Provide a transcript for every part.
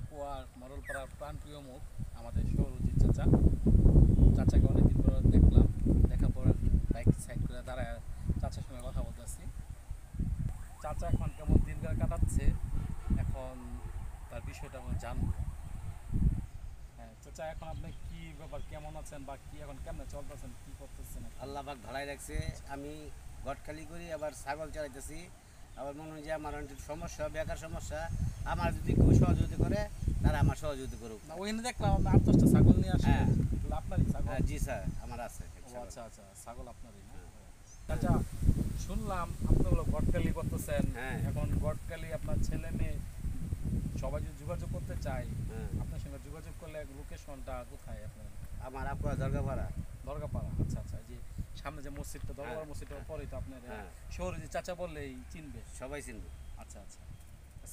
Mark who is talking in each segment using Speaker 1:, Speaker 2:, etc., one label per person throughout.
Speaker 1: পাকুয়ার মরলপাড়ার প্রাণপ্রিয় মুখ আমাদের সৌরজিৎ চাচা। চাচাকে অনেকদিন পর দেখলাম, দেখার পর বাইক সাইড করে দাঁড়ায় চাচার সঙ্গে কথা বলতেছি। চাচা এখন কেমন দিনকাল কাটাচ্ছে, এখন তার বিষয়টা আমরা জানবো। হ্যাঁ চাচা, এখন আপনি কি ব্যাপার, কেমন আছেন বা কি এখন কেমন চলতেছেন, কি করতেছেন?
Speaker 2: আল্লাহ পাক ভালাই রাখছে। আমি গটখালি করি, আবার ছাগল চালাইতেছি। আবার মনে হয় যে আমার অনেক সমস্যা, বেকার সমস্যা। আমার যদি কেউ সহযোগিতা করে, তারা আমার সহযোগিতা করুক।
Speaker 1: না, ওইখানে দেখলাম আপনি 8-10টা ছাগল নিয়ে আসেন।
Speaker 2: হ্যাঁ।
Speaker 1: এগুলো আপনারই ছাগল?
Speaker 2: হ্যাঁ জি স্যার, আমার আছে
Speaker 1: ও
Speaker 2: ছাগল।
Speaker 1: আচ্ছা আচ্ছা, ছাগল আপনারই না?
Speaker 2: হ্যাঁ।
Speaker 1: চাচা, শুনলাম আপনি হলো গটকালি করতেছেন।
Speaker 2: হ্যাঁ।
Speaker 1: এখন গটকালি আপনার ছেলে মেয়ে সবাই যদি যোগাযোগ করতে চায়,
Speaker 2: হ্যাঁ।
Speaker 1: আপনার সঙ্গে যোগাযোগ করলে লোকেশনটা কোথায় আপনার?
Speaker 2: আমার আপুয়া দরগাপাড়া।
Speaker 1: দরগাপাড়া, আচ্ছা আচ্ছা। যে সামনে যে মসজিদটা, দরগাপাড়া মসজিদটার পরেই তো আপনার
Speaker 2: হ্যাঁ।
Speaker 1: শহরে যে চাচা বললেই চিনবে।
Speaker 2: সবাই চিনবে।
Speaker 1: আচ্ছা আচ্ছা।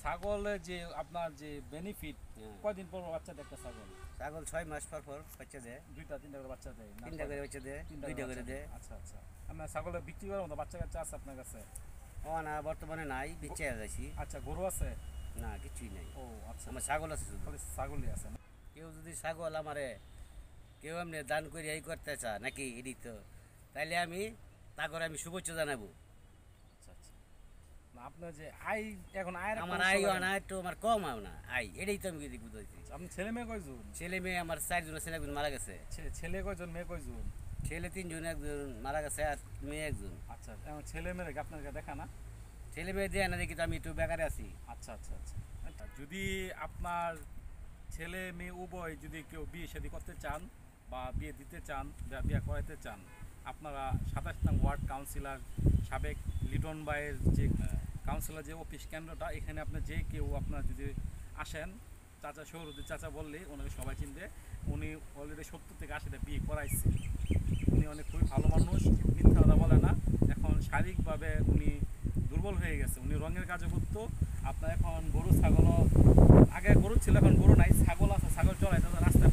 Speaker 1: ছাগলের যে আপনার যে বেনিফিট,
Speaker 2: হ্যাঁ।
Speaker 1: কয়দিন পর বাচ্চা দেয় একটা ছাগল?
Speaker 2: ছাগল 6 মাস পর পর বাচ্চা দেয়।
Speaker 1: 2-3টা করে বাচ্চা দেয় না?
Speaker 2: 3টা করে বাচ্চা দেয়,
Speaker 1: 3টা
Speaker 2: 2টা
Speaker 1: করে
Speaker 2: করে দেয়।
Speaker 1: আচ্ছা আচ্ছা। আপনার ছাগলের বিক্রি করার মতো বাচ্চা কাচ্চা আছে আপনার কাছে?
Speaker 2: ও না, বর্তমানে নাই, বেঁচে যাচ্ছি।
Speaker 1: আচ্ছা, গরু আছে?
Speaker 2: না, কিছুই নাই।
Speaker 1: ও আচ্ছা,
Speaker 2: আমার ছাগল আছে শুধু।
Speaker 1: খালি ছাগলই আছে না?
Speaker 2: কেউ যদি ছাগল আমারে কেউ এমনি দান করে এই করতে চায় নাকি এডি, তো তাইলে আমি তা করে আমি শুভেচ্ছা জানাবো।
Speaker 1: আচ্ছা আচ্ছা। না আপনার যে আয়, এখন আয়ের
Speaker 2: আমার আয় না একটু আমার কম আয় না, আয় এটাই তো আমি যদি বুঝাইছি।
Speaker 1: আপনার ছেলে মেয়ে কয়জন?
Speaker 2: ছেলে মেয়ে আমার 4 জন ছেলে একজন মারা গেছে।
Speaker 1: ছেলে কয়জন, মেয়ে কয়জন?
Speaker 2: ছেলে 3 জন, একজন মারা গেছে আর মেয়ে একজন।
Speaker 1: আচ্ছা, এখন ছেলে মেয়ে আপনাকে দেখা না?
Speaker 2: ছেলে মেয়ে দেয় না দেখি, তো আমি একটু বেকারে আছি।
Speaker 1: আচ্ছা আচ্ছা আচ্ছা। যদি আপনার ছেলে মেয়ে উভয় যদি কেউ বিয়ে শাদী করতে চান বা বিয়ে দিতে চান বা বিয়ে করাইতে চান, আপনারা 27 নং ওয়ার্ড কাউন্সিলর সাবেক লিটন ভাইয়ের যে কাউন্সিলর যে অফিস কেন্দ্রটা, এখানে আপনার যে কেউ আপনার যদি আসেন, চাচা সৌরদী চাচা বললেই ওনাকে সবাই চিনবে। উনি অলরেডি 70 থেকে 80টা বিয়ে করাইছে। উনি অনেক খুবই ভালো মানুষ, মিথ্যা কথা বলে না। এখন শারীরিকভাবে উনি দুর্বল হয়ে গেছে, উনি রঙের কাজও করতো। আপনার এখন গরু ছাগলও, আগে গরু ছিল, এখন গরু নাই, ছাগল আছে, ছাগল চড়াইতে রাস্তায়